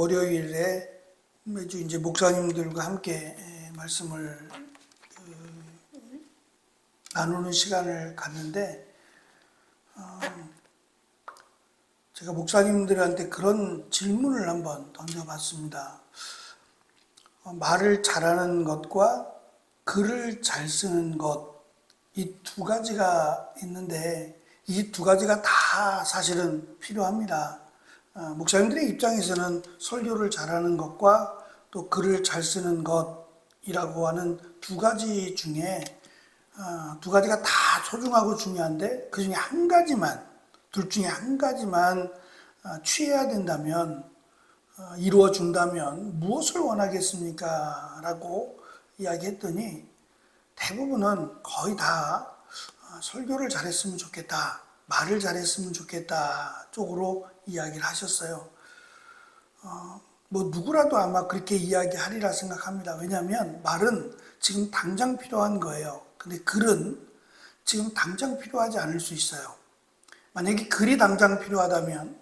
월요일에 매주 이제 목사님들과 함께 말씀을 나누는 시간을 갖는데, 제가 목사님들한테 그런 질문을 한번 던져봤습니다. 말을 잘하는 것과 글을 잘 쓰는 것, 이 두 가지가 있는데 이 두 가지가 다 사실은 필요합니다. 목사님들의 입장에서는 설교를 잘하는 것과 또 글을 잘 쓰는 것이라고 하는 두 가지 중에 두 가지가 다 소중하고 중요한데 그 중에 한 가지만, 둘 중에 한 가지만 취해야 된다면, 이루어준다면 무엇을 원하겠습니까? 라고 이야기했더니 대부분은 거의 다 설교를 잘했으면 좋겠다, 말을 잘했으면 좋겠다 쪽으로 이야기를 하셨어요. 누구라도 아마 그렇게 이야기하리라 생각합니다. 왜냐하면 말은 지금 당장 필요한 거예요. 근데 글은 지금 당장 필요하지 않을 수 있어요. 만약에 글이 당장 필요하다면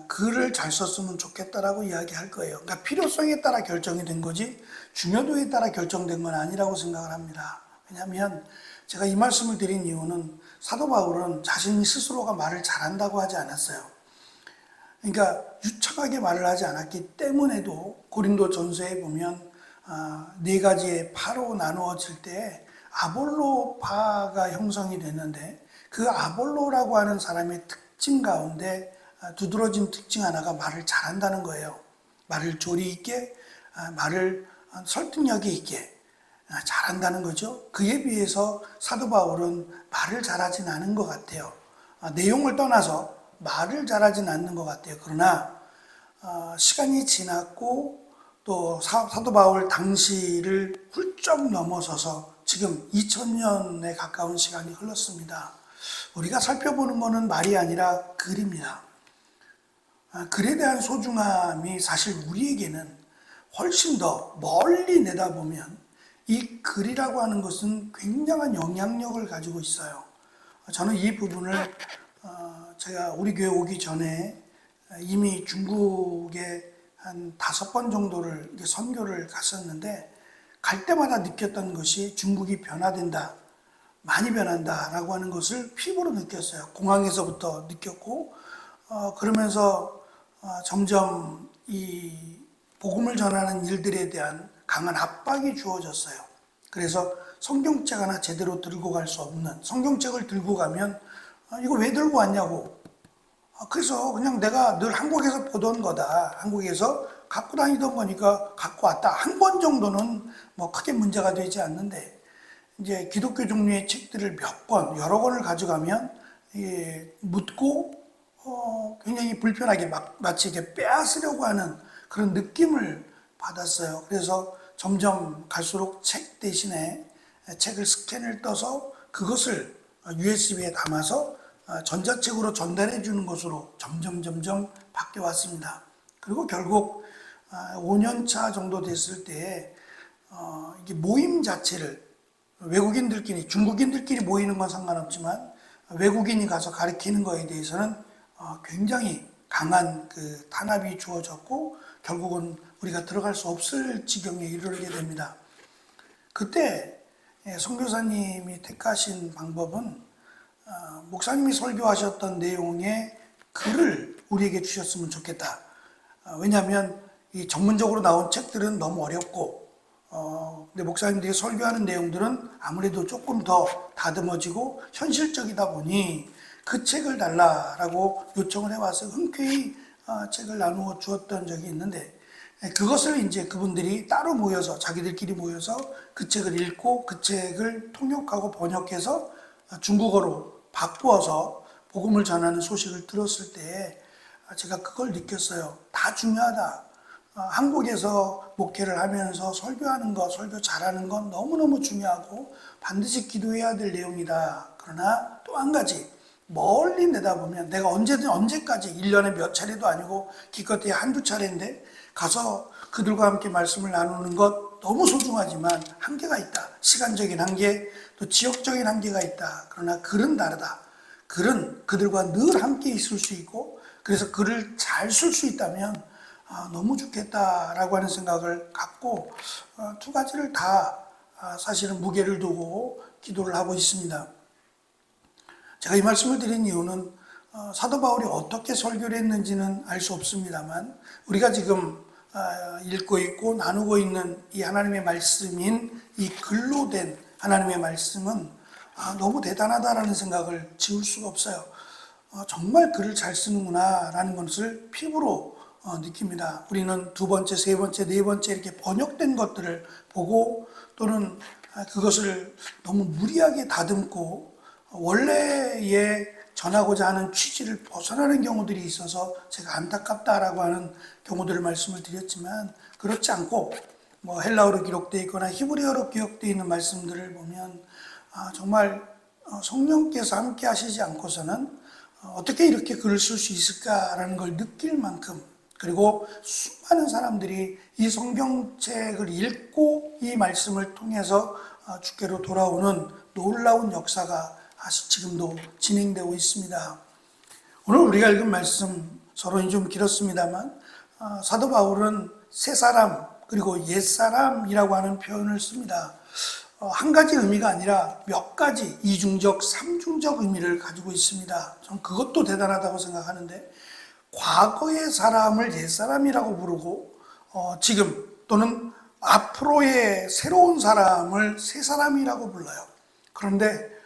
글을 잘 썼으면 좋겠다라고 이야기할 거예요. 그러니까 필요성에 따라 결정이 된 거지 중요도에 따라 결정된 건 아니라고 생각을 합니다. 왜냐하면 제가 이 말씀을 드린 이유는 사도 바울은 자신이 스스로가 말을 잘한다고 하지 않았어요. 그러니까 유창하게 말을 하지 않았기 때문에도 고린도 전서에 보면 네 가지의 파로 나누어질 때 아볼로파가 형성이 됐는데 그 아볼로라고 하는 사람의 특징 가운데 두드러진 특징 하나가 말을 잘한다는 거예요. 말을 조리 있게, 말을 설득력이 있게 잘한다는 거죠. 그에 비해서 사도 바울은 말을 잘하진 않은 것 같아요. 내용을 떠나서 말을 잘하진 않는 것 같아요. 그러나 시간이 지났고 또 사도 바울 당시를 훌쩍 넘어서서 지금 2000년에 가까운 시간이 흘렀습니다. 우리가 살펴보는 것은 말이 아니라 글입니다. 글에 대한 소중함이 사실 우리에게는 훨씬 더 멀리 내다보면 이 글이라고 하는 것은 굉장한 영향력을 가지고 있어요. 저는 이 부분을 제가 우리 교회 오기 전에 이미 중국에 한 5번 정도를 선교를 갔었는데 갈 때마다 느꼈던 것이 중국이 변화된다, 많이 변한다라고 하는 것을 피부로 느꼈어요. 공항에서부터 느꼈고 그러면서 점점 이 복음을 전하는 일들에 대한 강한 압박이 주어졌어요. 그래서 성경책 하나 제대로 들고 갈 수 없는, 성경책을 들고 가면 이거 왜 들고 왔냐고. 그래서 그냥 내가 늘 한국에서 보던 거다, 한국에서 갖고 다니던 거니까 갖고 왔다, 한 권 정도는 뭐 크게 문제가 되지 않는데, 이제 기독교 종류의 책들을 몇 권, 여러 권을 가져가면 묻고 굉장히 불편하게 마치 이렇게 빼앗으려고 하는 그런 느낌을 받았어요. 그래서 점점 갈수록 책 대신에 책을 스캔을 떠서 그것을 USB에 담아서 전자책으로 전달해 주는 것으로 점점 바뀌어 왔습니다. 그리고 결국 5년차 정도 됐을 때 이게 모임 자체를 외국인들끼리, 중국인들끼리 모이는 건 상관없지만 외국인이 가서 가르치는 거에 대해서는 굉장히 강한 그 탄압이 주어졌고 결국은 우리가 들어갈 수 없을 지경에 이르게 됩니다. 그때 선교사님이 택하신 방법은 목사님이 설교하셨던 내용의 글을 우리에게 주셨으면 좋겠다. 왜냐하면 이 전문적으로 나온 책들은 너무 어렵고 근데 목사님들이 설교하는 내용들은 아무래도 조금 더 다듬어지고 현실적이다 보니 그 책을 달라라고 요청을 해와서 흔쾌히 책을 나누어 주었던 적이 있는데, 그것을 이제 그분들이 따로 모여서, 자기들끼리 모여서 그 책을 읽고 그 책을 통역하고 번역해서 중국어로 바꾸어서 복음을 전하는 소식을 들었을 때 제가 그걸 느꼈어요. 다 중요하다. 한국에서 목회를 하면서 설교하는 것, 설교 잘하는 건 너무너무 중요하고 반드시 기도해야 될 내용이다. 그러나 또 한 가지, 멀리 내다보면 내가 언제까지 1년에 몇 차례도 아니고 기껏해야 한두 차례인데 가서 그들과 함께 말씀을 나누는 것 너무 소중하지만 한계가 있다. 시간적인 한계, 또 지역적인 한계가 있다. 그러나 글은 다르다. 글은 그들과 늘 함께 있을 수 있고, 그래서 글을 잘 쓸 수 있다면 너무 좋겠다라고 하는 생각을 갖고 두 가지를 다 사실은 무게를 두고 기도를 하고 있습니다. 제가 이 말씀을 드린 이유는 사도 바울이 어떻게 설교를 했는지는 알 수 없습니다만 우리가 지금 읽고 있고 나누고 있는 이 하나님의 말씀인 이 글로 된 하나님의 말씀은 너무 대단하다라는 생각을 지울 수가 없어요. 정말 글을 잘 쓰는구나 라는 것을 피부로 느낍니다. 우리는 두 번째, 세 번째, 네 번째 이렇게 번역된 것들을 보고 또는 그것을 너무 무리하게 다듬고 원래의 전하고자 하는 취지를 벗어나는 경우들이 있어서 제가 안타깝다라고 하는 경우들을 말씀을 드렸지만 그렇지 않고 헬라어로 기록되어 있거나 히브리어로 기록되어 있는 말씀들을 보면 정말 성령께서 함께 하시지 않고서는 어떻게 이렇게 글을 쓸 수 있을까라는 걸 느낄 만큼 그리고 수많은 사람들이 이 성경책을 읽고 이 말씀을 통해서 주께로 돌아오는 놀라운 역사가 지금도 진행되고 있습니다. 오늘 우리가 읽은 말씀 서론이 좀 길었습니다만 사도 바울은 새 사람 그리고 옛 사람이라고 하는 표현을 씁니다. 한 가지 의미가 아니라 몇 가지 이중적, 삼중적 의미를 가지고 있습니다. 전 그것도 대단하다고 생각하는데 과거의 사람을 옛 사람이라고 부르고 지금 또는 앞으로의 새로운 사람을 새 사람이라고 불러요. 그런데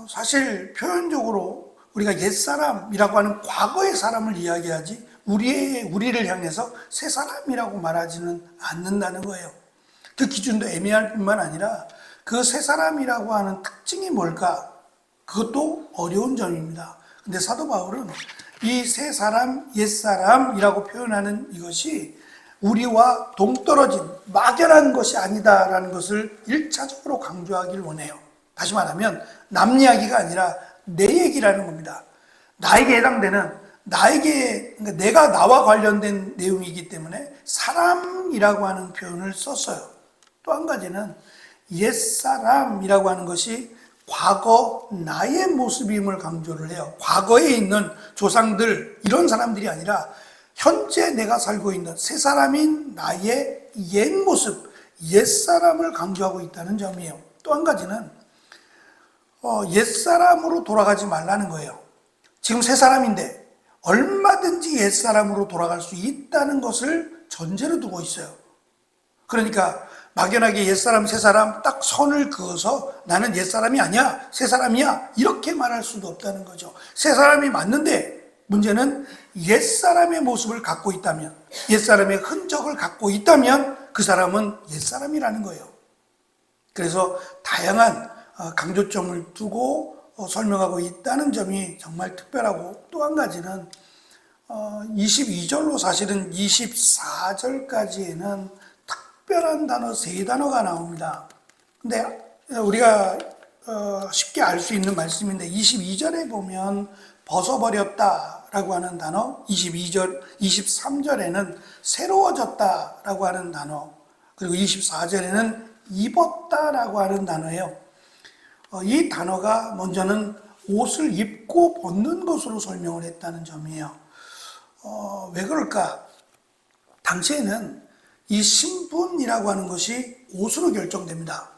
사실 표현적으로 우리가 옛사람이라고 하는 과거의 사람을 이야기하지 우리를 향해서 새 사람이라고 말하지는 않는다는 거예요. 그 기준도 애매할 뿐만 아니라 그 새 사람이라고 하는 특징이 뭘까? 그것도 어려운 점입니다. 근데 사도 바울은 이 새 사람, 옛 사람이라고 표현하는 이것이 우리와 동떨어진 막연한 것이 아니다라는 것을 1차적으로 강조하기를 원해요. 다시 말하면 남 이야기가 아니라 내 얘기라는 겁니다. 나에게 해당되는 그러니까 내가 나와 관련된 내용이기 때문에 사람이라고 하는 표현을 썼어요. 또 한 가지는 옛사람이라고 하는 것이 과거 나의 모습임을 강조를 해요. 과거에 있는 조상들 이런 사람들이 아니라 현재 내가 살고 있는 새 사람인 나의 옛 모습, 옛사람을 강조하고 있다는 점이에요. 또 한 가지는 옛사람으로 돌아가지 말라는 거예요. 지금 새 사람인데 얼마든지 옛사람으로 돌아갈 수 있다는 것을 전제로 두고 있어요. 그러니까 막연하게 옛사람, 새사람 딱 선을 그어서 나는 옛사람이 아니야, 새사람이야 이렇게 말할 수도 없다는 거죠. 새사람이 맞는데 문제는 옛사람의 모습을 갖고 있다면, 옛사람의 흔적을 갖고 있다면 그 사람은 옛사람이라는 거예요. 그래서 다양한 강조점을 두고 설명하고 있다는 점이 정말 특별하고 또 한 가지는 22절로 사실은 24절까지에는 특별한 단어 3단어가 나옵니다. 근데 우리가 쉽게 알 수 있는 말씀인데 22절에 보면 벗어버렸다라고 하는 단어, 23절에는 새로워졌다라고 하는 단어, 그리고 24절에는 입었다라고 하는 단어예요. 이 단어가 먼저는 옷을 입고 벗는 것으로 설명을 했다는 점이에요. 왜 그럴까? 당시에는 이 신분이라고 하는 것이 옷으로 결정됩니다.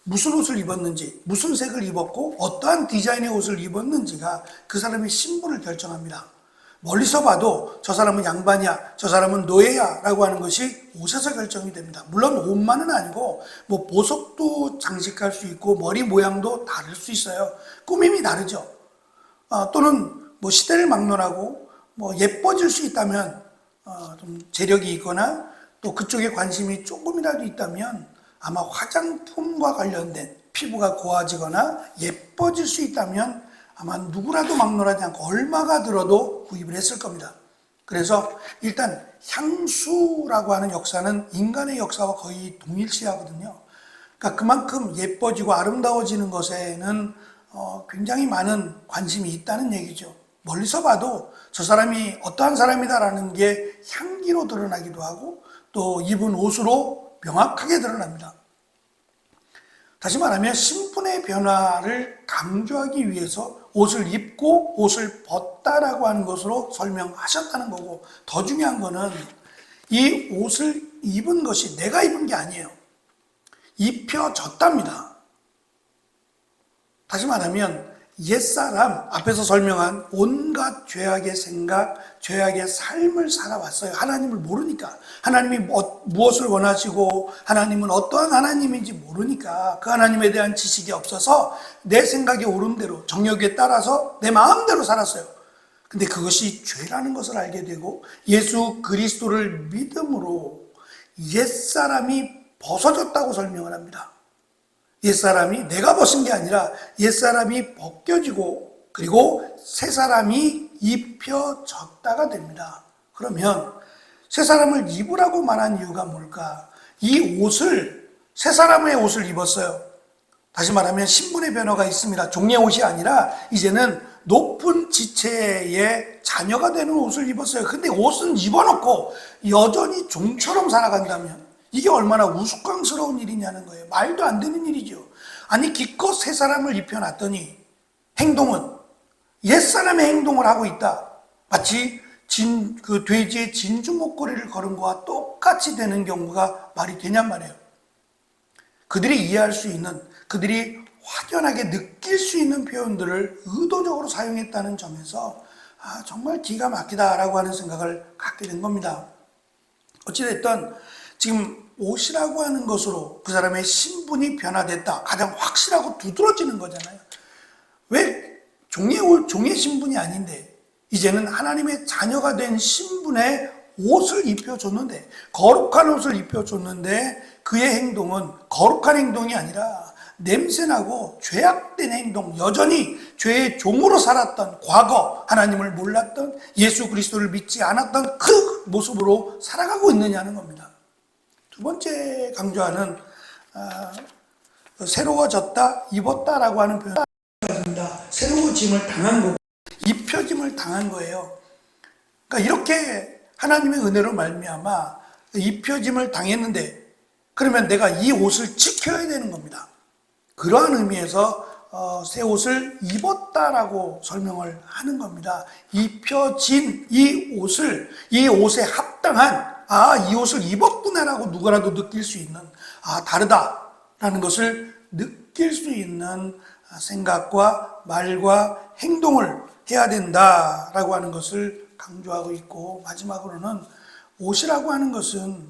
무슨 옷을 입었는지, 무슨 색을 입었고 어떠한 디자인의 옷을 입었는지가 그 사람의 신분을 결정합니다. 멀리서 봐도 저 사람은 양반이야, 저 사람은 노예야 라고 하는 것이 옷에서 결정이 됩니다. 물론 옷만은 아니고 보석도 장식할 수 있고 머리 모양도 다를 수 있어요. 꾸밈이 다르죠. 또는 시대를 막론하고 예뻐질 수 있다면 좀 재력이 있거나 또 그쪽에 관심이 조금이라도 있다면 아마 화장품과 관련된 피부가 고와지거나 예뻐질 수 있다면 아마 누구라도 막론하지 않고 얼마가 들어도 구입을 했을 겁니다. 그래서 일단 향수라고 하는 역사는 인간의 역사와 거의 동일시하거든요. 그러니까 그만큼 예뻐지고 아름다워지는 것에는 굉장히 많은 관심이 있다는 얘기죠. 멀리서 봐도 저 사람이 어떠한 사람이다라는 게 향기로 드러나기도 하고 또 입은 옷으로 명확하게 드러납니다. 다시 말하면 신분의 변화를 강조하기 위해서 옷을 입고 옷을 벗다라고 하는 것으로 설명하셨다는 거고, 더 중요한 거는 이 옷을 입은 것이 내가 입은 게 아니에요. 입혀졌답니다. 다시 말하면 옛사람, 앞에서 설명한 온갖 죄악의 생각, 죄악의 삶을 살아왔어요. 하나님을 모르니까. 하나님이 무엇을 원하시고 하나님은 어떠한 하나님인지 모르니까 그 하나님에 대한 지식이 없어서 내 생각에 오른 대로 정욕에 따라서 내 마음대로 살았어요. 근데 그것이 죄라는 것을 알게 되고 예수 그리스도를 믿음으로 옛사람이 벗어졌다고 설명을 합니다. 옛사람이 내가 벗은 게 아니라 옛사람이 벗겨지고 그리고 새사람이 입혀졌다가 됩니다. 그러면 새사람을 입으라고 말한 이유가 뭘까? 이 옷을 새사람의 옷을 입었어요. 다시 말하면 신분의 변화가 있습니다. 종의 옷이 아니라 이제는 높은 지체의 자녀가 되는 옷을 입었어요. 근데 옷은 입어놓고 여전히 종처럼 살아간다면 이게 얼마나 우스꽝스러운 일이냐는 거예요. 말도 안 되는 일이죠. 아니 기껏 새 사람을 입혀놨더니 행동은 옛사람의 행동을 하고 있다. 마치 그 돼지의 진주 목걸이를 걸은 것과 똑같이 되는 경우가 말이 되냔 말이에요. 그들이 이해할 수 있는, 그들이 확연하게 느낄 수 있는 표현들을 의도적으로 사용했다는 점에서 정말 기가 막히다라고 하는 생각을 갖게 된 겁니다. 어찌됐든 지금 옷이라고 하는 것으로 그 사람의 신분이 변화됐다. 가장 확실하고 두드러지는 거잖아요. 왜 종의 신분이 아닌데 이제는 하나님의 자녀가 된 신분의 옷을 입혀줬는데, 거룩한 옷을 입혀줬는데 그의 행동은 거룩한 행동이 아니라 냄새나고 죄악된 행동, 여전히 죄의 종으로 살았던 과거, 하나님을 몰랐던, 예수 그리스도를 믿지 않았던 그 모습으로 살아가고 있느냐는 겁니다. 두 번째 강조하는 새로워졌다, 입었다라고 하는 표현입니다. 새로워짐을 당한 거고 입혀짐을 당한 거예요. 그러니까 이렇게 하나님의 은혜로 말미암아 입혀짐을 당했는데 그러면 내가 이 옷을 지켜야 되는 겁니다. 그러한 의미에서 새 옷을 입었다라고 설명을 하는 겁니다. 입혀진 이 옷에 합당한 이 옷을 입었구나라고 누구라도 느낄 수 있는 다르다라는 것을 느낄 수 있는 생각과 말과 행동을 해야 된다라고 하는 것을 강조하고 있고, 마지막으로는 옷이라고 하는 것은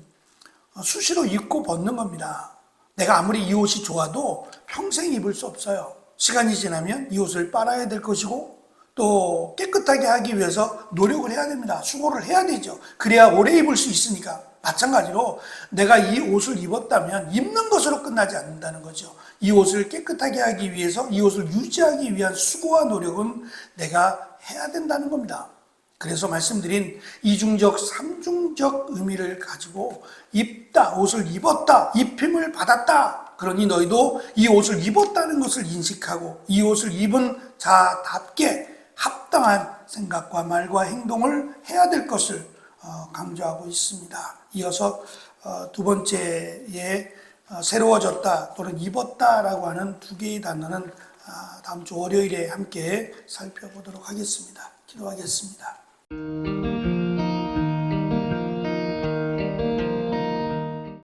수시로 입고 벗는 겁니다. 내가 아무리 이 옷이 좋아도 평생 입을 수 없어요. 시간이 지나면 이 옷을 빨아야 될 것이고 또 깨끗하게 하기 위해서 노력을 해야 됩니다. 수고를 해야 되죠. 그래야 오래 입을 수 있으니까. 마찬가지로 내가 이 옷을 입었다면 입는 것으로 끝나지 않는다는 거죠. 이 옷을 깨끗하게 하기 위해서 이 옷을 유지하기 위한 수고와 노력은 내가 해야 된다는 겁니다. 그래서 말씀드린 이중적, 삼중적 의미를 가지고 입다, 옷을 입었다, 입힘을 받았다. 그러니 너희도 이 옷을 입었다는 것을 인식하고 이 옷을 입은 자답게 합당한 생각과 말과 행동을 해야 될 것을 강조하고 있습니다. 이어서 두 번째에 새로워졌다 또는 입었다라고 하는 두 개의 단어는 다음 주 월요일에 함께 살펴보도록 하겠습니다. 기도하겠습니다.